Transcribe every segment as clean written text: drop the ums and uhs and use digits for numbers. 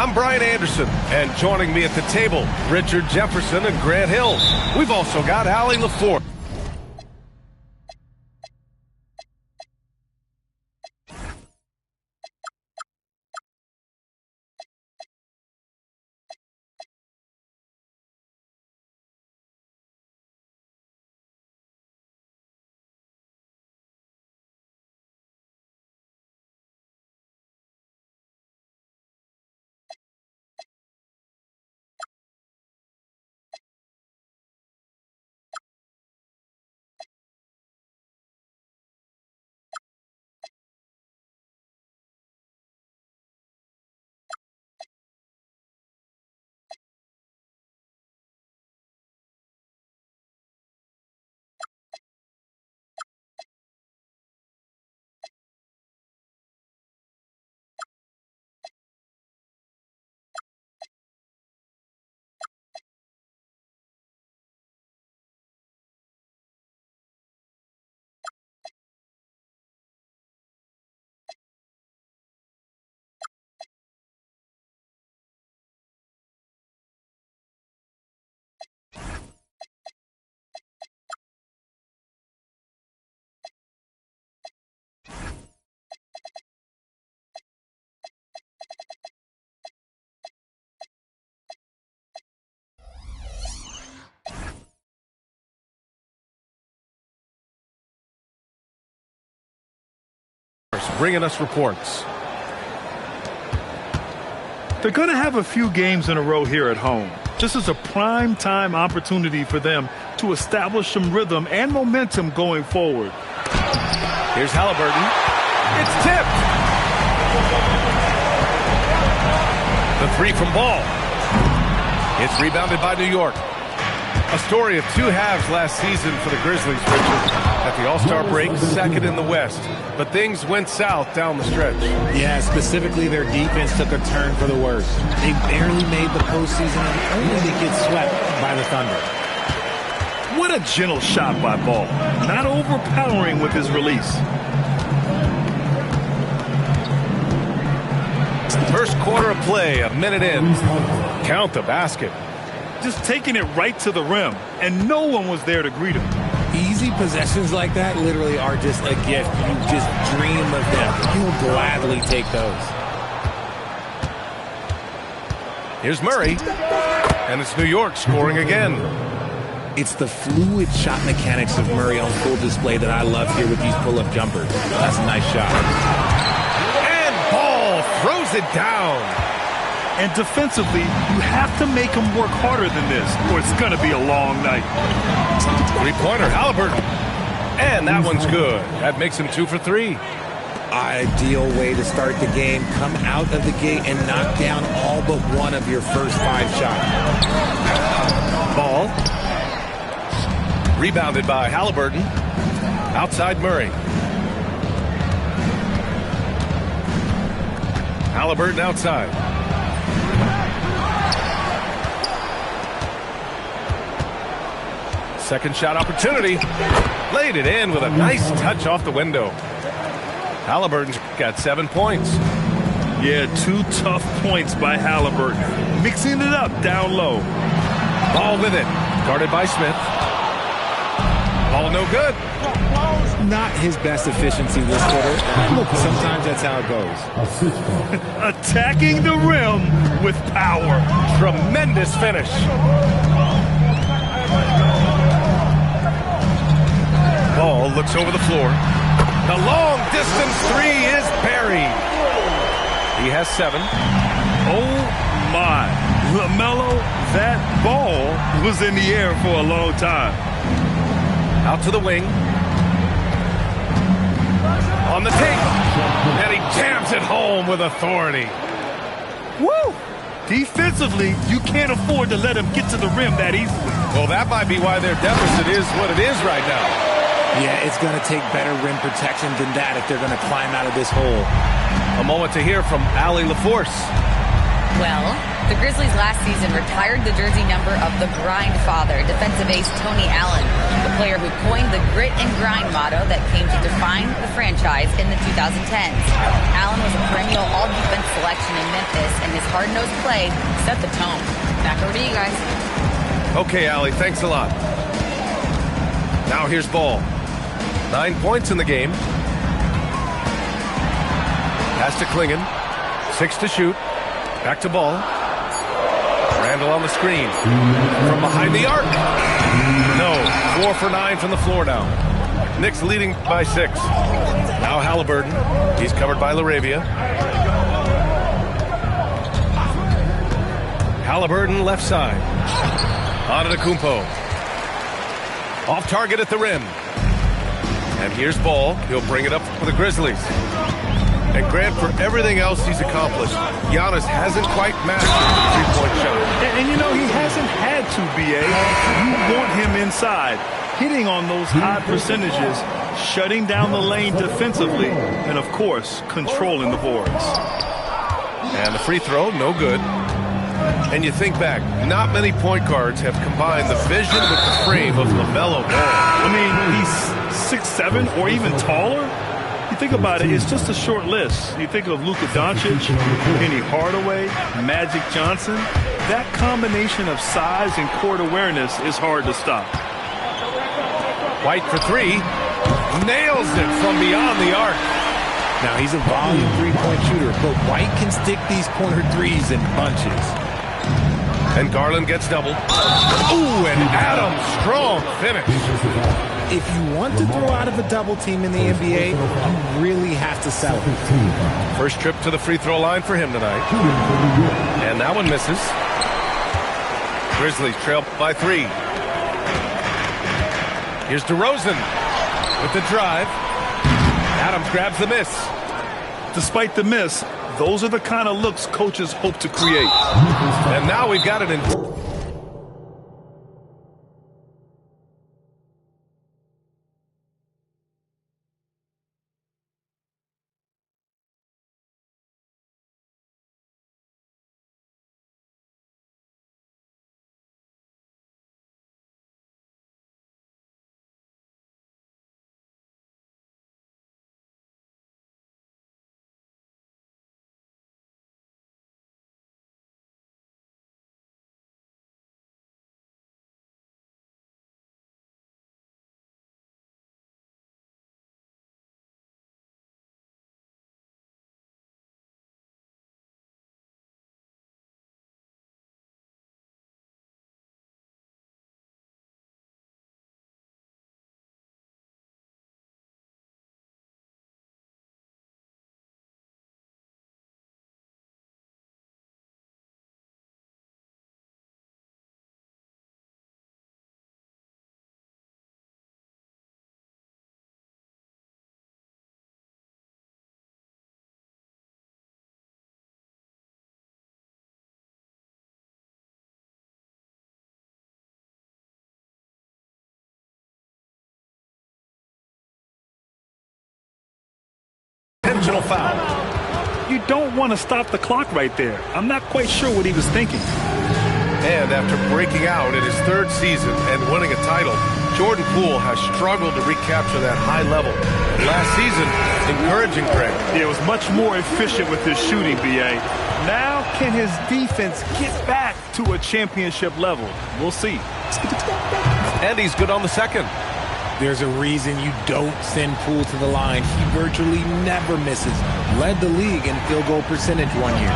I'm Brian Anderson, and joining me at the table, Richard Jefferson and Grant Hill. We've also got Allie LaForce. Bringing us reports. They're going to have a few games in a row here at home. This is a prime time opportunity for them to establish some rhythm and momentum going forward. Here's Halliburton. It's tipped. The three from Ball. It's rebounded by New York. A story of two halves last season for the Grizzlies, Richard. At the All-Star break, second in the West. But things went south down the stretch. Yeah, specifically their defense took a turn for the worse. They barely made the postseason and only to get swept by the Thunder. What a gentle shot by Ball. Not overpowering with his release. First quarter of play, a minute in. Count the basket. Just taking it right to the rim, and no one was there to greet him. Easy possessions like that literally are just a gift. You just dream of them. You'll gladly take those. Here's Murray, and it's New York scoring again. It's the fluid shot mechanics of Murray on full display that I love here with these pull-up jumpers. That's a nice shot. And Ball throws it down. And defensively, you have to make him work harder than this, or it's going to be a long night. Three-pointer, Halliburton. And that one's good. That makes him 2 for 3. Ideal way to start the game. Come out of the gate and knock down all but one of your first 5 shots. Ball. Rebounded by Halliburton. Outside Murray. Halliburton outside. Second shot opportunity. Laid it in with a nice touch off the window. Halliburton's got 7 points. Yeah, 2 tough points by Halliburton. Mixing it up down low. Ball with it. Guarded by Smith. Ball no good. Not his best efficiency this quarter. Sometimes that's how it goes. Attacking the rim with power. Tremendous finish. Ball looks over the floor. The long distance three is buried. He has 7. Oh my. LaMelo, that ball was in the air for a long time. Out to the wing. On the tape. And he jams it home with authority. Woo! Defensively, you can't afford to let him get to the rim that easily. Well, that might be why their deficit is what it is right now. Yeah, it's going to take better rim protection than that if they're going to climb out of this hole. A moment to hear from Allie LaForce. Well, the Grizzlies last season retired the jersey number of the grind father, defensive ace Tony Allen, the player who coined the grit and grind motto that came to define the franchise. franchise in the 2010s. Allen was a perennial all-defense selection in Memphis, and his hard-nosed play set the tone. Back over to you guys. Okay, Allie, thanks a lot. Now here's Ball. 9 points in the game. Pass to Klingon. 6 to shoot. Back to Ball. Randall on the screen. From behind the arc. No. 4 for 9 from the floor now. Knicks leading by 6. Now Halliburton. He's covered by LaRavia. Halliburton left side. Antetokounmpo. Off target at the rim. And here's Ball. He'll bring it up for the Grizzlies. And Grant, for everything else he's accomplished, Giannis hasn't quite mastered the three-point shot. And you know, he hasn't had to, B.A. You want him inside, hitting on those high percentages, shutting down the lane defensively, and, of course, controlling the boards. And the free throw, no good. And you think back, not many point guards have combined the vision with the frame of LaMelo Ball. I mean, he's 6'7", or even taller. You think about it, it's just a short list. You think of Luka Doncic, Penny Hardaway, Magic Johnson. That combination of size and court awareness is hard to stop. White for 3. Nails it from beyond the arc. Now, he's a volume three-point shooter, but White can stick these corner threes in bunches. And Garland gets doubled. Ooh, and Adams, strong finish. If you want to throw out of a double team in the NBA, you really have to sell it. First trip to the free throw line for him tonight. And that one misses. Grizzlies trail by 3. Here's DeRozan with the drive. Adams grabs the miss. Despite the miss, those are the kind of looks coaches hope to create. And now we've got it in. Intentional foul. You don't want to stop the clock right there. I'm not quite sure what he was thinking. And after breaking out in his 3rd season and winning a title, Jordan Poole has struggled to recapture that high level. And last season, encouraging Greg. He was much more efficient with his shooting, B.A. Now can his defense get back to a championship level? We'll see. And he's good on the second. There's a reason you don't send Poole to the line. He virtually never misses. Led the league in field goal percentage one year.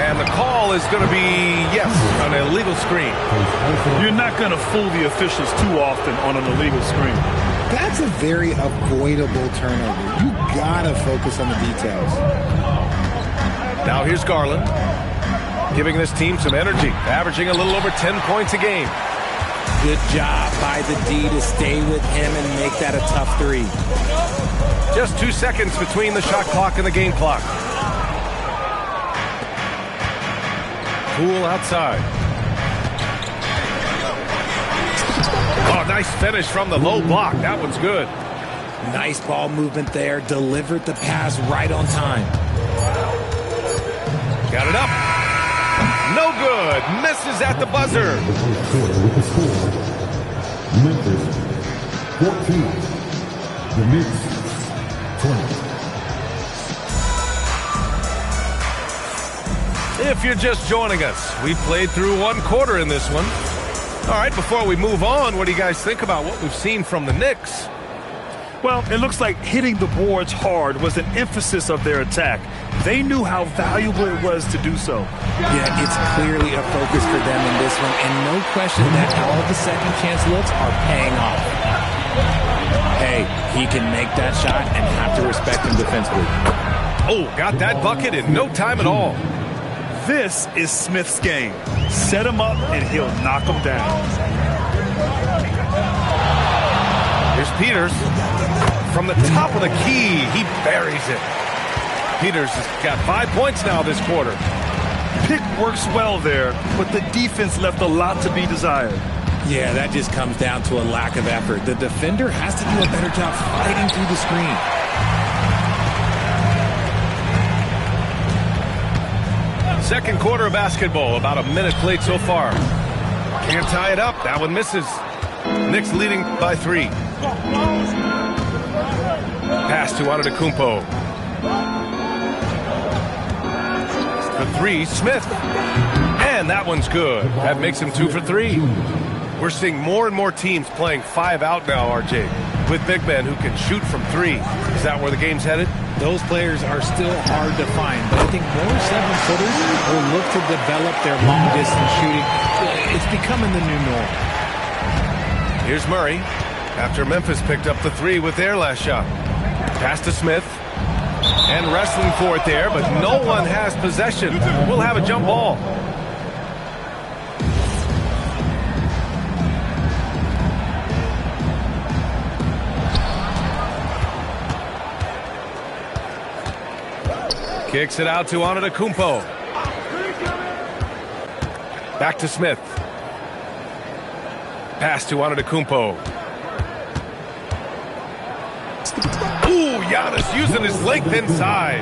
And the call is going to be, yes, an illegal screen. You're not going to fool the officials too often on an illegal screen. That's a very avoidable turnover. You gotta focus on the details. Now here's Garland, giving this team some energy, averaging a little over 10 points a game. Good job by the D to stay with him and make that a tough 3. Just 2 seconds between the shot clock and the game clock. Poole outside. Oh, nice finish from the low block. That one's good. Nice ball movement there. Delivered the pass right on time. Got it up. No good. Misses at the buzzer. Memphis 14. The Knicks If you're just joining us, we played through one quarter in this one. All right, before we move on, what do you guys think about what we've seen from the Knicks? Well, it looks like hitting the boards hard was an emphasis of their attack. They knew how valuable it was to do so. Yeah, it's clearly a focus for them in this one, and no question that all the second chance looks are paying off. Hey, he can make that shot and have to respect him defensively. Oh, got that bucket in no time at all. This is Smith's game. Set him up and he'll knock him down. Here's Peters. From the top of the key, he buries it. Peters has got 5 points now this quarter. Pick works well there, but the defense left a lot to be desired. Yeah, that just comes down to a lack of effort. The defender has to do a better job fighting through the screen. Second quarter of basketball, about a minute played so far. Can't tie it up. That one misses. Knicks leading by 3. Pass to Antetokounmpo. For 3, Smith. And that one's good. That makes him 2 for 3. We're seeing more and more teams playing 5 out now, RJ, with big men who can shoot from 3. Is that where the game's headed? Those players are still hard to find, but I think more 7-footers will look to develop their long-distance shooting. It's becoming the new norm. Here's Murray after Memphis picked up the 3 with their last shot. Pass to Smith. And wrestling for it there, but no one has possession. We'll have a jump ball. Kicks it out to Antetokounmpo. Back to Smith. Pass to Antetokounmpo. Ooh, Giannis using his length inside.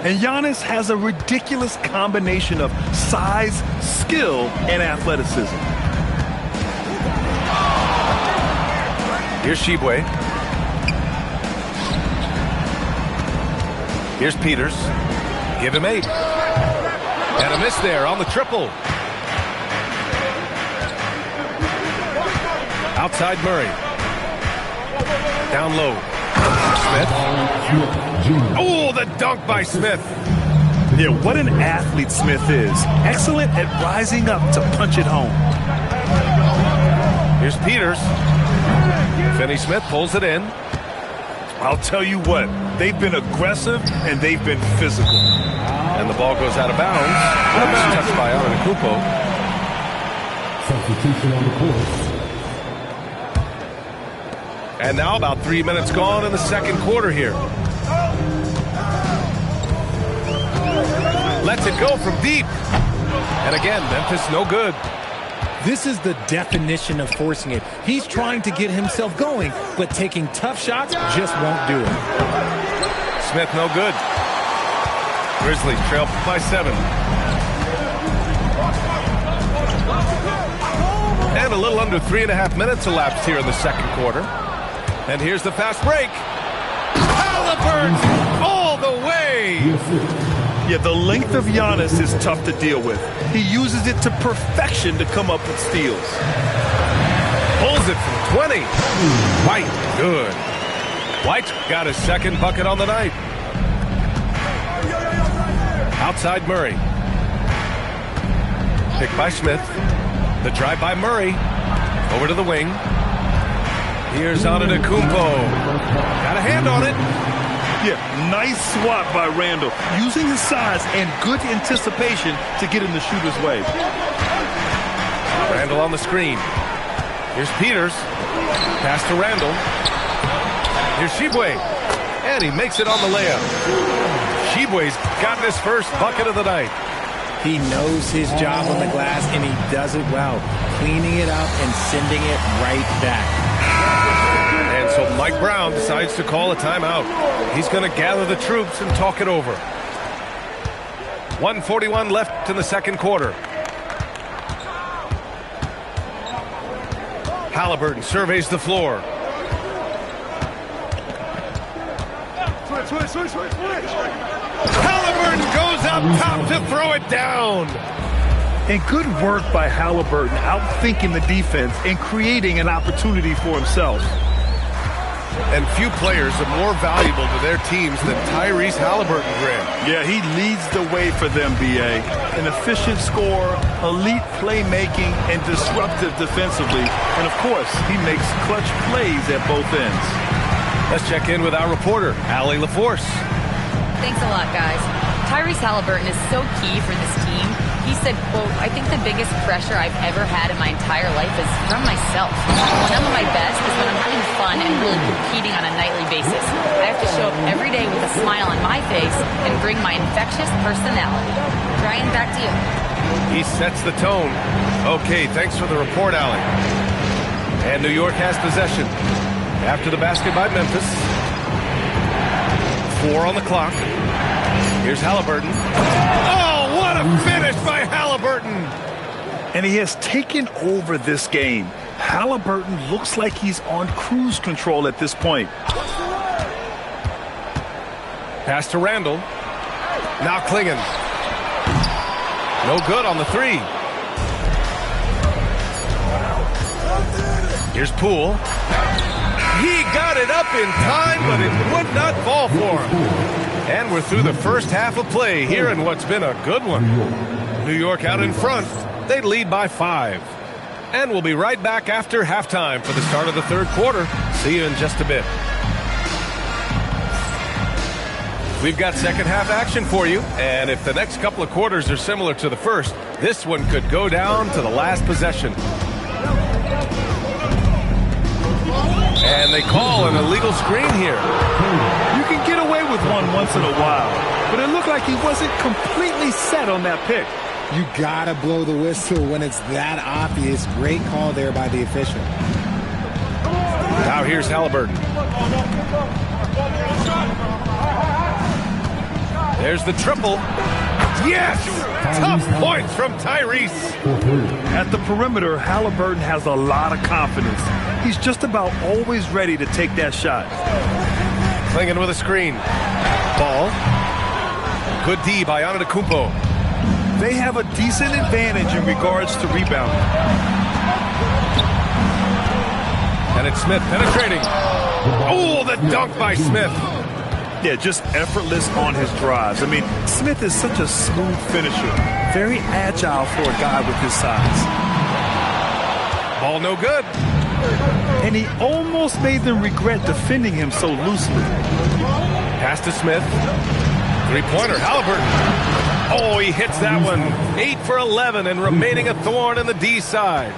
And Giannis has a ridiculous combination of size, skill, and athleticism. Here's Shibwe. Here's Peters. Give him 8. And a miss there on the triple. Outside Murray. Down low. Smith. Oh, the dunk by Smith. Yeah, what an athlete Smith is. Excellent at rising up to punch it home. Here's Peters. Finney Smith pulls it in. I'll tell you what, they've been aggressive and they've been physical. And the ball goes out of bounds. Touched by Antetokounmpo. Substitution on the court. And now about 3 minutes gone in the second quarter here. Lets it go from deep. And again, Memphis no good. This is the definition of forcing it. He's trying to get himself going, but taking tough shots just won't do it. Smith no good. Grizzlies trail by 7. And a little under 3.5 minutes elapsed here in the second quarter. And here's the fast break. Halliburton all the way. Yeah, the length of Giannis is tough to deal with. He uses it to perfection to come up with steals. Pulls it from 20. White, good. White's got his second bucket on the night. Outside Murray. Picked by Smith. The drive by Murray. Over to the wing. Here's Antetokounmpo. Got a hand on it. Yeah, nice swat by Randall, using his size and good anticipation to get in the shooter's way. Randall on the screen. Here's Peters. Pass to Randall. Here's Shibwe. And he makes it on the layup. Shibwe's gotten his first bucket of the night. He knows his job on the glass, and he does it well, cleaning it up and sending it right back. And so Mike Brown decides to call a timeout. He's going to gather the troops and talk it over. 1:41 left in the second quarter. Halliburton surveys the floor. Halliburton goes up top to throw it down. And good work by Halliburton, outthinking the defense and creating an opportunity for himself. And few players are more valuable to their teams than Tyrese Halliburton, Grant. Yeah, he leads the way for them, B.A. An efficient scorer, elite playmaking, and disruptive defensively. And, of course, he makes clutch plays at both ends. Let's check in with our reporter, Allie LaForce. Thanks a lot, guys. Tyrese Halliburton is so key for this team. He said, quote, "I think the biggest pressure I've ever had in my entire life is from myself. When I'm at my best is when I'm having fun and really competing on a nightly basis. I have to show up every day with a smile on my face and bring my infectious personality." Ryan, back to you. He sets the tone. Okay, thanks for the report, Allie. And New York has possession. After the basket by Memphis. 4 on the clock. Here's Halliburton. Oh, what a finish by Halliburton! And he has taken over this game. Halliburton looks like he's on cruise control at this point. Pass to Randall. Now Klingon. No good on the 3. Here's Poole. He got it up in time, but it would not fall for him. And we're through the first half of play here in what's been a good one. New York out in front. They lead by 5. And we'll be right back after halftime for the start of the third quarter. See you in just a bit. We've got second half action for you. And if the next couple of quarters are similar to the first, this one could go down to the last possession. And they call an illegal screen here. You can get away with one once in a while, but it looked like he wasn't completely set on that pick. You gotta blow the whistle when it's that obvious. Great call there by the official. Now here's Halliburton. There's the triple. Yes! Tough points from Tyrese. At the perimeter, Halliburton has a lot of confidence. He's just about always ready to take that shot. Klingon with a screen. Ball. Good D by Antetokounmpo. They have a decent advantage in regards to rebounding. And it's Smith penetrating. Oh, the dunk by Smith. Yeah, just effortless on his drives. I mean, Smith is such a smooth finisher. Very agile for a guy with his size. Ball no good. And he almost made them regret defending him so loosely. Pass to Smith. Three-pointer, Halliburton. Oh, he hits that one. 8 for 11 and remaining a thorn in the D side.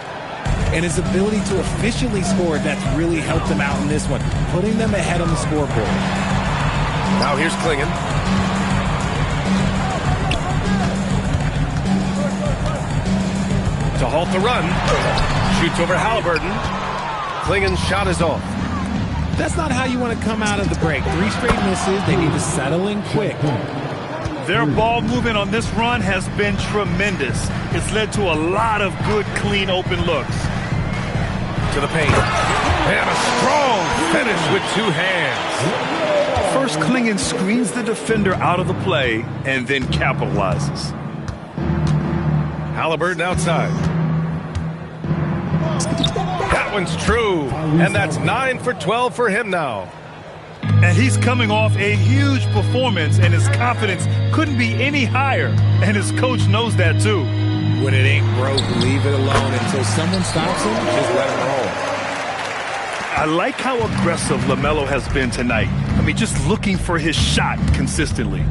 And his ability to efficiently score, that's really helped him out in this one, putting them ahead on the scoreboard. Now here's Klingon. To halt the run. Shoots over Halliburton. Klingon's shot is off. That's not how you want to come out of the break. 3 straight misses. They need to settle in quick. Their ball movement on this run has been tremendous. It's led to a lot of good, clean, open looks. To the paint. And a strong finish with 2 hands. First, Klingon screens the defender out of the play and then capitalizes. Halliburton outside. That one's true. And that's 9 for 12 for him now. And he's coming off a huge performance, and his confidence couldn't be any higher. And his coach knows that, too. When it ain't broke, leave it alone until someone stops him. Just let him roll. I like how aggressive LaMelo has been tonight. I mean, just looking for his shot consistently.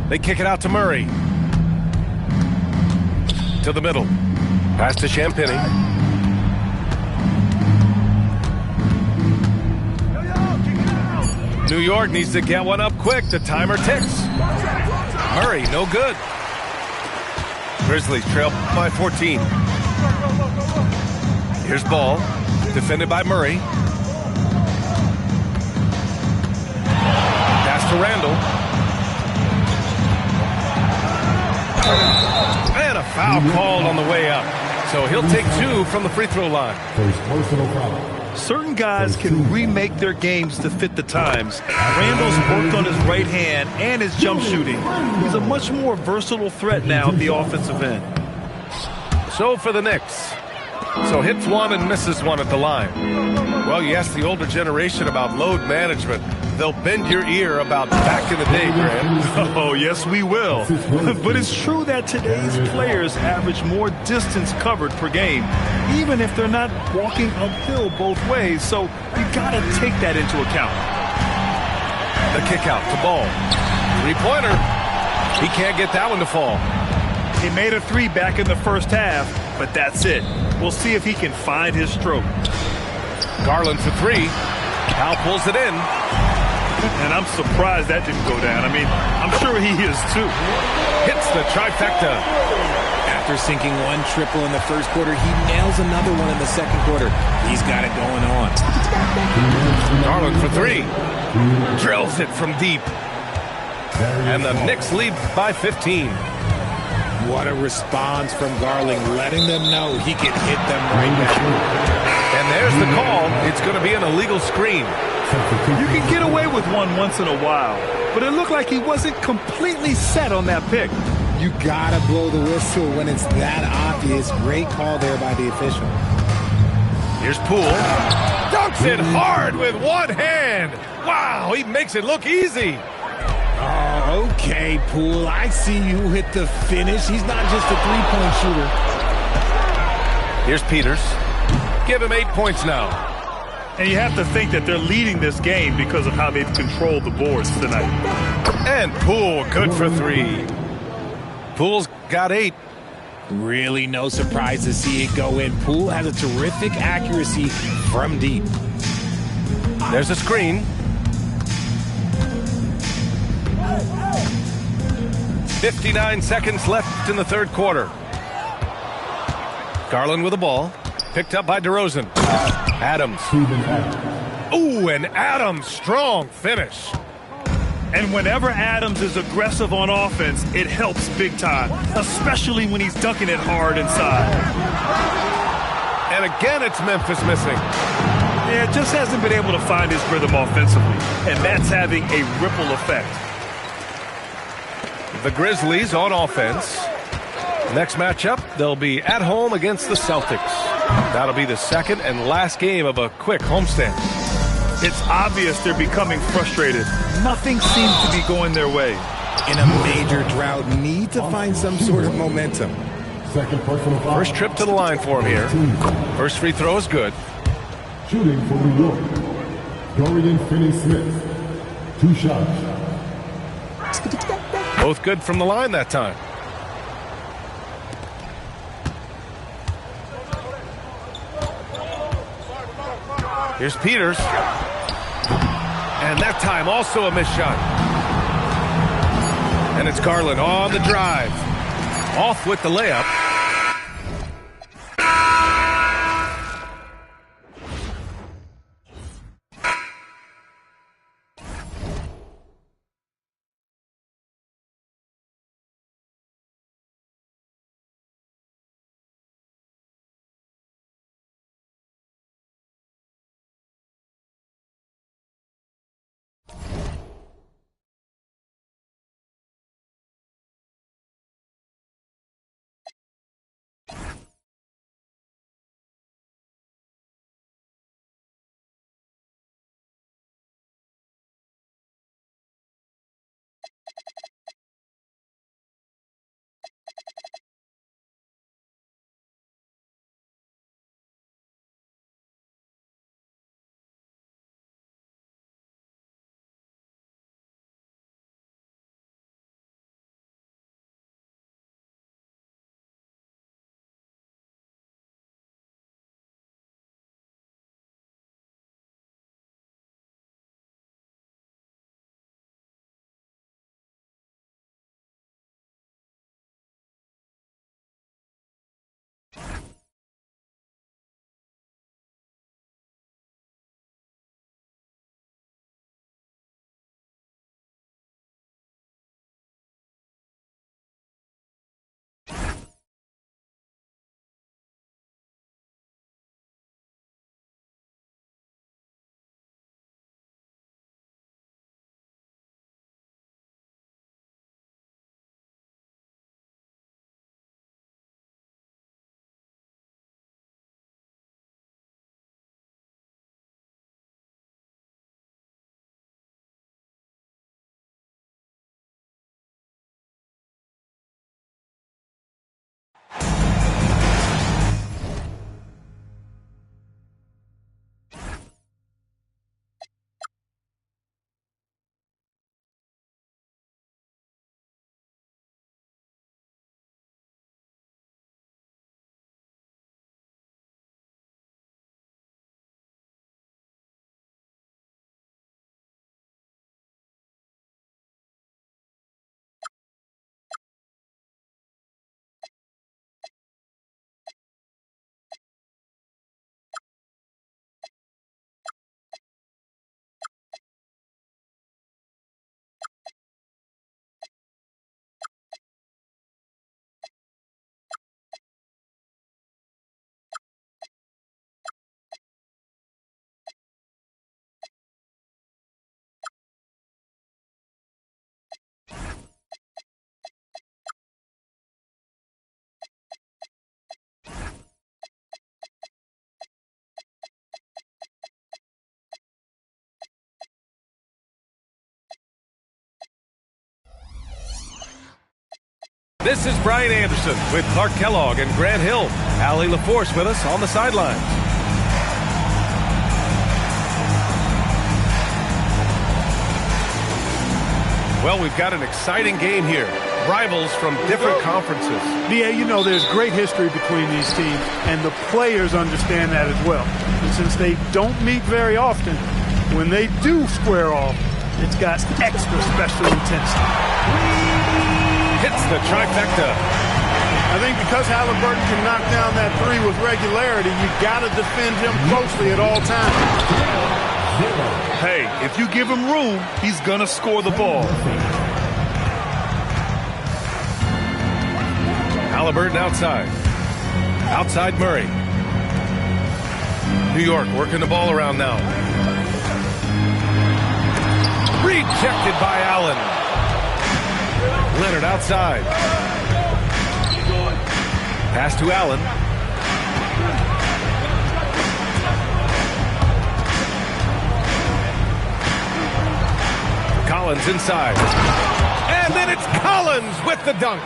They kick it out to Murray. To the middle. Pass to Champagny. New York needs to get one up quick. The timer ticks. Murray, no good. Grizzlies trail by 14. Here's Ball. Defended by Murray. Pass to Randall. And a foul called on the way up. So he'll take 2 from the free throw line. First personal foul. Certain guys can remake their games to fit the times. Randall's worked on his right hand and his jump shooting. He's a much more versatile threat now at the offensive end. So for the Knicks. So hits one and misses one at the line. Well, you ask the older generation about load management. They'll bend your ear about back in the day, Grant. Oh, yes, we will. But it's true that today's players average more distance covered per game, even if they're not walking uphill both ways. So you got to take that into account. The kick out to Ball. Three-pointer. He can't get that one to fall. He made a three back in the first half, but that's it. We'll see if he can find his stroke. Garland for three. Powell pulls it in. And I'm surprised that didn't go down. I mean, I'm sure he is too. Hits the trifecta. After sinking one triple in the first quarter, he nails another one in the second quarter. He's got it going on. Garland for three. Drills it from deep. And the Knicks lead by 15. What a response from Garland, letting them know he can hit them right back. And there's the call. It's going to be an illegal screen. You can get away with one once in a while, but it looked like he wasn't completely set on that pick. You gotta blow the whistle when it's that obvious. Great call there by the official. Here's Poole. Dunks it hard with one hand. Wow, he makes it look easy. Oh, okay, Poole. I see you hit the finish. He's not just a three-point shooter. Here's Peters. Give him 8 points now. And you have to think that they're leading this game because of how they've controlled the boards tonight. And Poole, good for three. Poole's got 8. Really no surprise to see it go in. Poole has a terrific accuracy from deep. There's a screen. 59 seconds left in the third quarter. Garland with the ball. Picked up by DeRozan. Adams. Ooh, and Adams, strong finish. And whenever Adams is aggressive on offense, it helps big time, especially when he's dunking it hard inside. And again, it's Memphis missing. Yeah, just hasn't been able to find his rhythm offensively, and that's having a ripple effect. The Grizzlies on offense. Next matchup, they'll be at home against the Celtics. That'll be the second and last game of a quick homestand. It's obvious they're becoming frustrated. Nothing seems to be going their way. In a major drought, need to find some sort of momentum. First trip to the line for him here. First free throw is good. Shooting for New York, Dorian Finney-Smith. 2 shots. Both good from the line that time. Here's Peters. And that time also a missed shot. And it's Garland on the drive. Off with the layup. This is Brian Anderson with Clark Kellogg and Grant Hill. Allie LaForce with us on the sidelines. Well, we've got an exciting game here. Rivals from different conferences. Yeah, you know, there's great history between these teams, and the players understand that as well. And since they don't meet very often, when they do square off, it's got extra special intensity. Hits the trifecta. I think because Halliburton can knock down that three with regularity, you got to defend him closely at all times. Hey, if you give him room, he's going to score the ball. Halliburton outside. Outside Murray. New York working the ball around now. Rejected by Allen. Leonard outside. Pass to Allen. Collins inside. And then it's Collins with the dunk.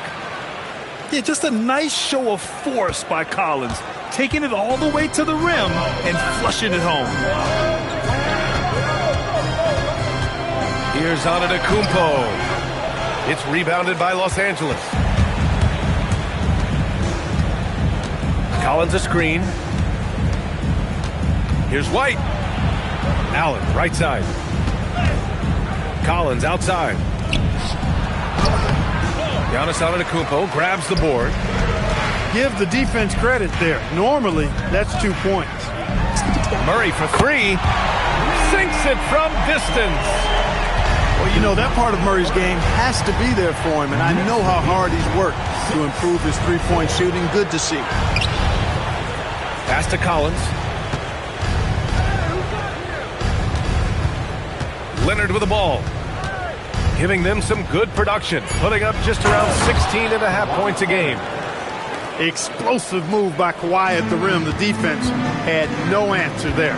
Yeah, just a nice show of force by Collins, taking it all the way to the rim and flushing it home. Here's Antetokounmpo. It's rebounded by Los Angeles. Collins a screen. Here's White. Allen, right side. Collins outside. Giannis Antetokounmpo grabs the board. Give the defense credit there. Normally, that's 2 points. Murray for three. Sinks it from distance. Well, you know, that part of Murray's game has to be there for him, and I know how hard he's worked to improve his three-point shooting. Good to see. Pass to Collins. Leonard with the ball. Giving them some good production. Putting up just around 16.5 points a game. Explosive move by Kawhi at the rim. The defense had no answer there.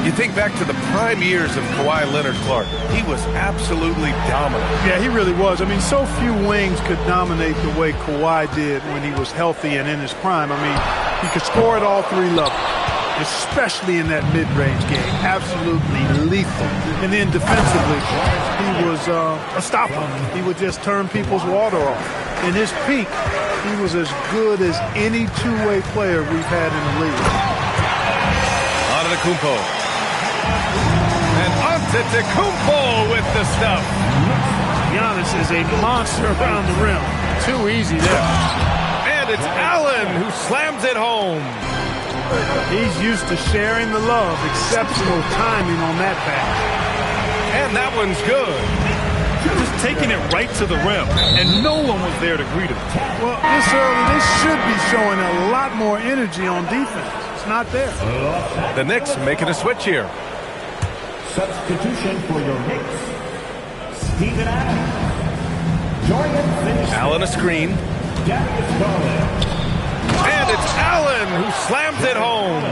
You think back to the prime years of Kawhi Leonard, Clark. He was absolutely dominant. Yeah, he really was. I mean, so few wings could dominate the way Kawhi did when he was healthy and in his prime. I mean, he could score at all three levels, especially in that mid-range game. Absolutely lethal. And then defensively, he was a stopper. He would just turn people's water off. In his peak, he was as good as any two-way player we've had in the league. Antetokounmpo. And Antetokounmpo with the stuff. Giannis is a monster around the rim. Too easy there. And it's Allen who slams it home. He's used to sharing the love. Exceptional timing on that pass. And that one's good. Just taking it right to the rim, and no one was there to greet him. Well, this early, they should be showing a lot more energy on defense. It's not there. The Knicks making a switch here. Substitution for your Knicks. Steven Adams. Allen a screen. And it's Allen who slams it home.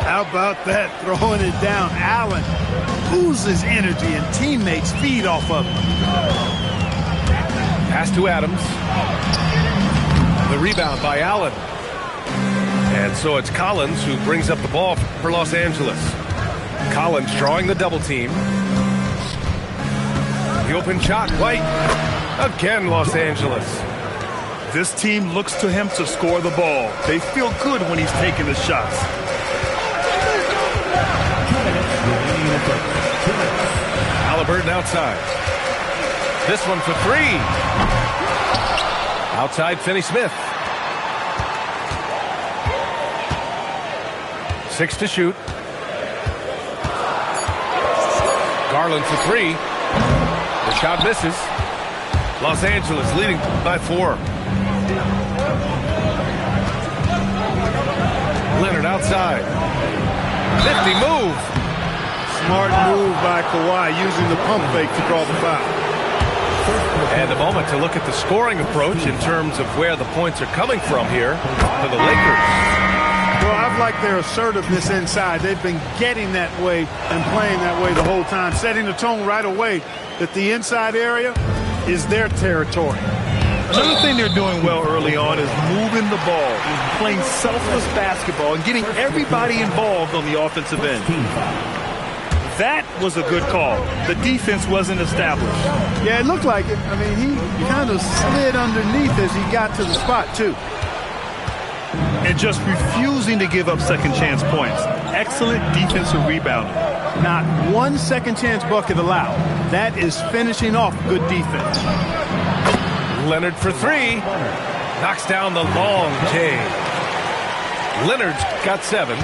How about that? Throwing it down. Allen oozes energy and teammates feed off of him. Pass to Adams. The rebound by Allen. And so it's Collins who brings up the ball for Los Angeles. Collins drawing the double team. The open shot, White. Again, Los Angeles. This team looks to him to score the ball. They feel good when he's taking the shots. Halliburton outside. This one for three. Outside Finney-Smith. 6 to shoot. Garland for three. The shot misses. Los Angeles leading by 4. Leonard outside. Nifty move. Smart move by Kawhi using the pump fake to draw the foul. And a moment to look at the scoring approach in terms of where the points are coming from here for the Lakers. Well, I've liked their assertiveness inside. They've been getting that way and playing that way the whole time, setting the tone right away that the inside area, is their territory. Another thing they're doing well early on is moving the ball, playing selfless basketball, and getting everybody involved on the offensive end. That was a good call. The defense wasn't established. Yeah, it looked like it. I mean, he kind of slid underneath as he got to the spot, too. And just refusing to give up second chance points. Excellent defensive rebounding. Not one second chance bucket allowed. That is finishing off good defense. Leonard for three. Knocks down the long J. Leonard's got 7.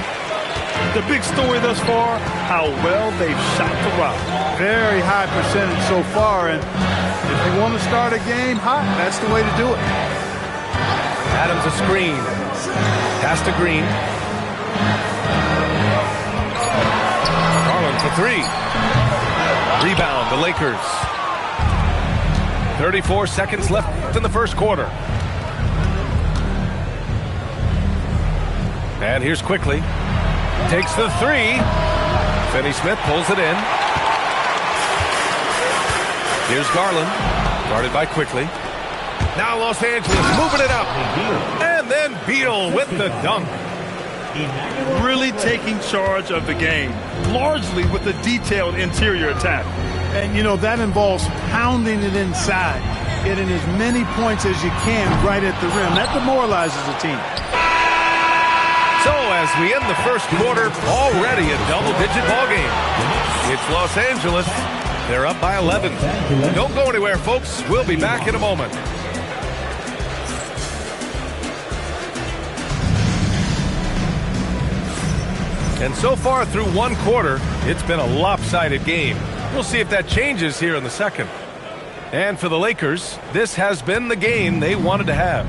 The big story thus far, how well they've shot the rock. Very high percentage so far, and if you want to start a game hot, that's the way to do it. Adams a screen. Pass to Green. Garland for 3. Rebound, the Lakers. 34 seconds left in the first quarter. And here's Quickly. Takes the 3. Finney-Smith pulls it in. Here's Garland. Guarded by Quickly. Now Los Angeles moving it up. And then Beal with the dunk. Really taking charge of the game, largely with a detailed interior attack. And, you know, that involves pounding it inside, getting as many points as you can right at the rim. That demoralizes the team. So as we end the first quarter, already a double-digit ball game. It's Los Angeles. They're up by 11. Don't go anywhere, folks. We'll be back in a moment. And so far through one quarter, it's been a lopsided game. We'll see if that changes here in the second. And for the Lakers, this has been the game they wanted to have.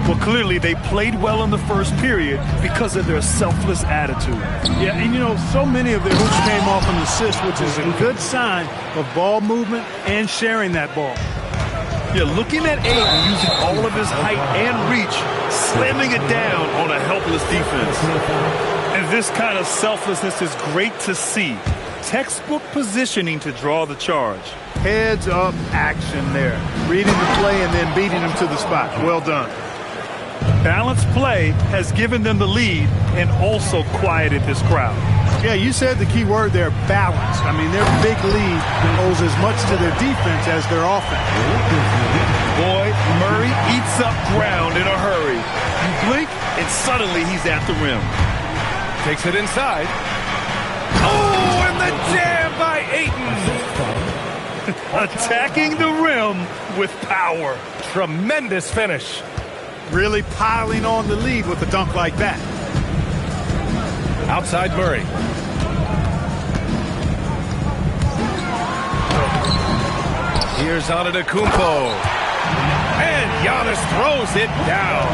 Well, clearly they played well in the first period because of their selfless attitude. Yeah, and you know, so many of their hoops came off an assist, which is a good sign of ball movement and sharing that ball. Yeah, looking at Ayton using all of his height and reach, slamming it down on a helpless defense. And this kind of selflessness is great to see. Textbook positioning to draw the charge. Heads up action there. Reading the play and then beating them to the spot. Well done. Balanced play has given them the lead and also quieted this crowd. Yeah, you said the key word there, balance. I mean, their big lead owes as much to their defense as their offense. Boy, Murray eats up ground in a hurry. You blink, and suddenly he's at the rim. Takes it inside. Oh, and the jam by Ayton. Attacking the rim with power. Tremendous finish. Really piling on the lead with a dunk like that. Outside Murray. Here's Antetokounmpo. And Giannis throws it down.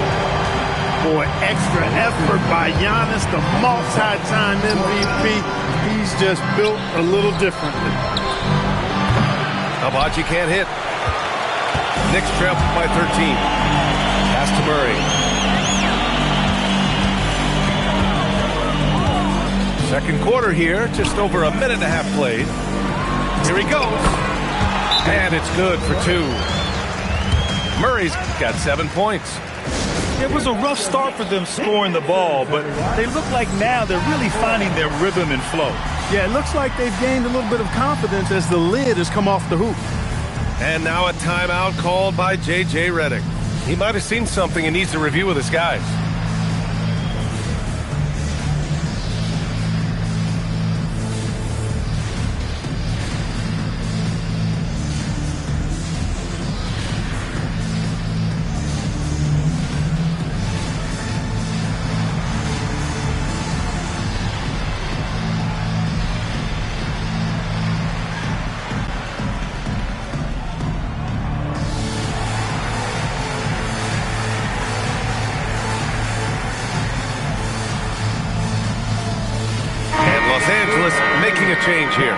Boy, extra effort by Giannis, the multi-time MVP. He's just built a little differently. Abaji can't hit. Knicks trail by 13. Pass to Murray. Second quarter here, just over a minute and a half played. Here he goes. And it's good for 2. Murray's got 7 points. It was a rough start for them scoring the ball, but they look like now they're really finding their rhythm and flow. Yeah, it looks like they've gained a little bit of confidence as the lid has come off the hoop. And now a timeout called by J.J. Redick. He might have seen something and needs to review with his guys. Los Angeles making a change here.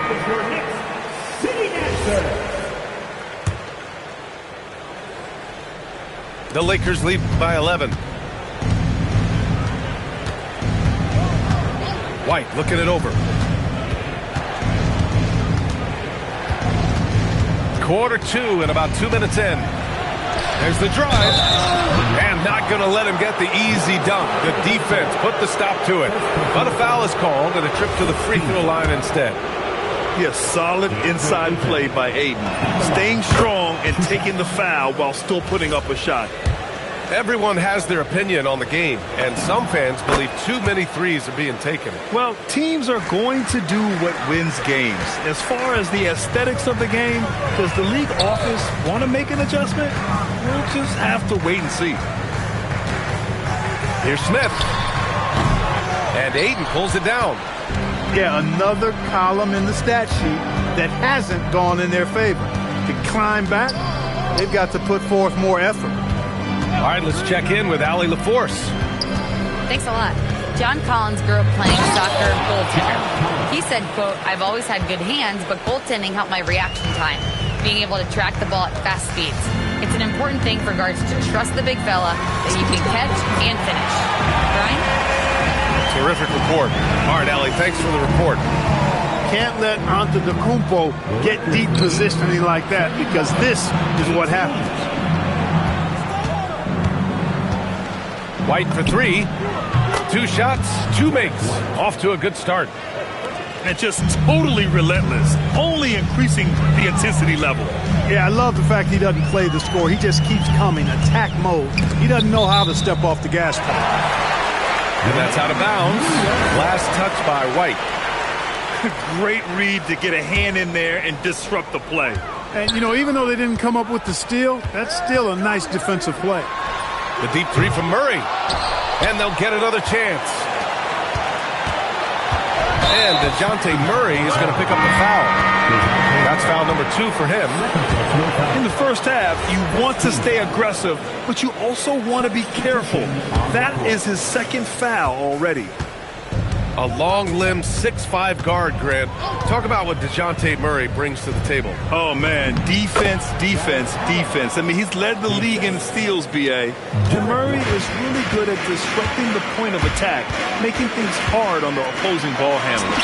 The Lakers lead by 11. White looking it over. quarter two and about 2 minutes in. There's the drive. And not going to let him get the easy dunk. The defense put the stop to it. But a foul is called and a trip to the free throw line instead. Yes, solid inside play by Aiden. Staying strong and taking the foul while still putting up a shot. Everyone has their opinion on the game, and some fans believe too many threes are being taken. Well, teams are going to do what wins games. As far as the aesthetics of the game, does the league office want to make an adjustment? We'll just have to wait and see. Here's Smith. And Aiden pulls it down. Yeah, another column in the stat sheet that hasn't gone in their favor. To climb back, they've got to put forth more effort. All right, let's check in with Allie LaForce. Thanks a lot. John Collins grew up playing soccer goaltender. He said, quote, "I've always had good hands, but goaltending helped my reaction time, being able to track the ball at fast speeds. It's an important thing for guards to trust the big fella that you can catch and finish." Brian? Terrific report. All right, Allie, thanks for the report. Can't let Antetokounmpo get deep positioning like that, because this is what happens. White for three. 2 shots, 2 makes. Off to a good start. And just totally relentless, only increasing the intensity level. Yeah, I love the fact he doesn't play the score. He just keeps coming, attack mode. He doesn't know how to step off the gas pedal. And that's out of bounds. Last touch by White. Great read to get a hand in there and disrupt the play. And, you know, even though they didn't come up with the steal, that's still a nice defensive play. The deep three from Murray. And they'll get another chance. And DeJounte Murray is going to pick up the foul. That's foul number 2 for him. In the first half, you want to stay aggressive, but you also want to be careful. That is his second foul already. A long-limbed 6'5" guard, Grant. Talk about what DeJounte Murray brings to the table. Oh, man. Defense, defense, defense. I mean, he's led the league in steals, B.A. And Murray is really good at disrupting the point of attack, making things hard on the opposing ball handler.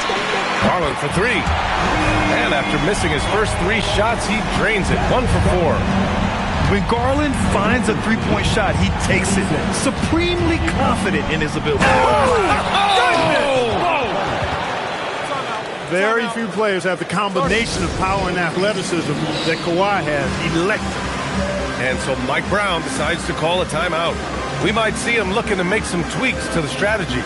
Garland for 3. And after missing his first 3 shots, he drains it. 1 for 4. When Garland finds a three-point shot, he takes it. Supremely confident in his ability. Very few players have the combination of power and athleticism that Kawhi has. Electric. And so Mike Brown decides to call a timeout. We might see him looking to make some tweaks to the strategy.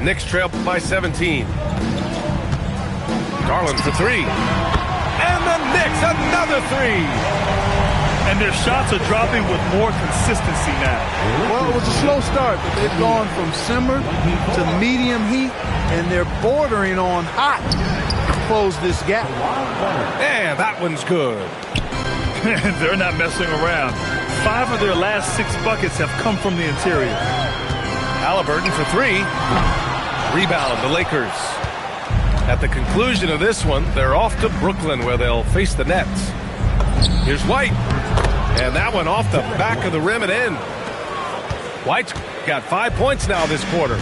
Knicks trail by 17. Garland for 3. And the Knicks another 3. And their shots are dropping with more consistency now. Well, it was a slow start, but they've gone from simmer to medium heat, and they're bordering on hot to close this gap. And that one's good. They're not messing around. 5 of their last 6 buckets have come from the interior. Halliburton for 3. Rebound, the Lakers. At the conclusion of this one, they're off to Brooklyn where they'll face the Nets. Here's White. And that one off the back of the rim and in. White's got 5 points now this quarter.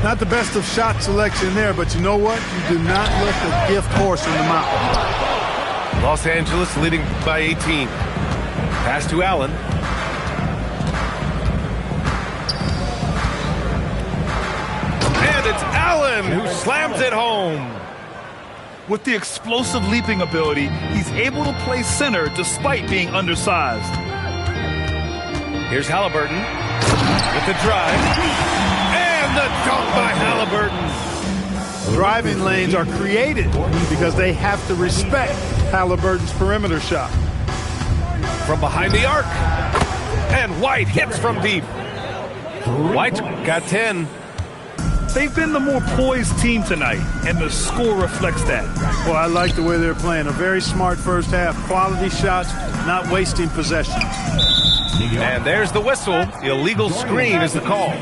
Not the best of shot selection there, but you know what? You do not let the gift horse in the mouth. Los Angeles leading by 18. Pass to Allen. And it's Allen who slams it home. With the explosive leaping ability, he's able to play center despite being undersized. Here's Halliburton with the drive. And the dunk by Halliburton. Driving lanes are created because they have to respect Halliburton's perimeter shot. From behind the arc. And White hits from deep. White's got 10. They've been the more poised team tonight, and the score reflects that. Well, I like the way they're playing. A very smart first half. Quality shots, not wasting possessions. And there's the whistle. Illegal screen is the call.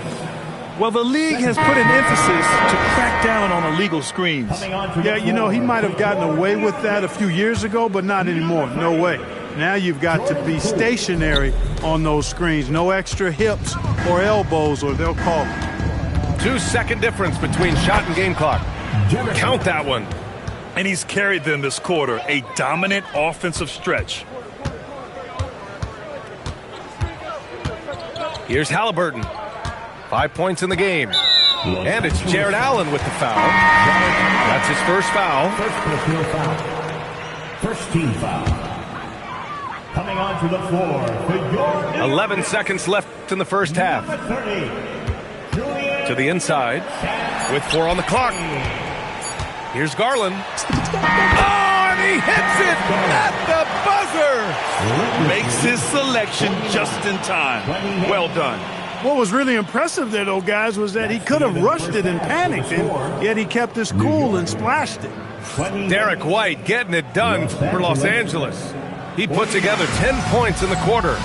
Well, the league has put an emphasis to crack down on illegal screens. Yeah, you know, he might have gotten away with that a few years ago, but not anymore. No way. Now you've got to be stationary on those screens. No extra hips or elbows, or they'll call it. 2-second difference between shot and game clock. Count that one. And he's carried them this quarter, a dominant offensive stretch. Here's Halliburton. 5 points in the game. And it's Jared Allen with the foul. That's his first foul. First personal foul. First team foul. Coming onto the floor for your 11 seconds left in the first half. 30. To the inside with 4 on the clock. Here's Garland. Oh, and he hits it at the buzzer. Makes his selection just in time. Well done. What was really impressive there, though, guys, was that he could have rushed it and panicked it, yet he kept his cool and splashed it. Derek White getting it done for Los Angeles. He put together 10 points in the quarter.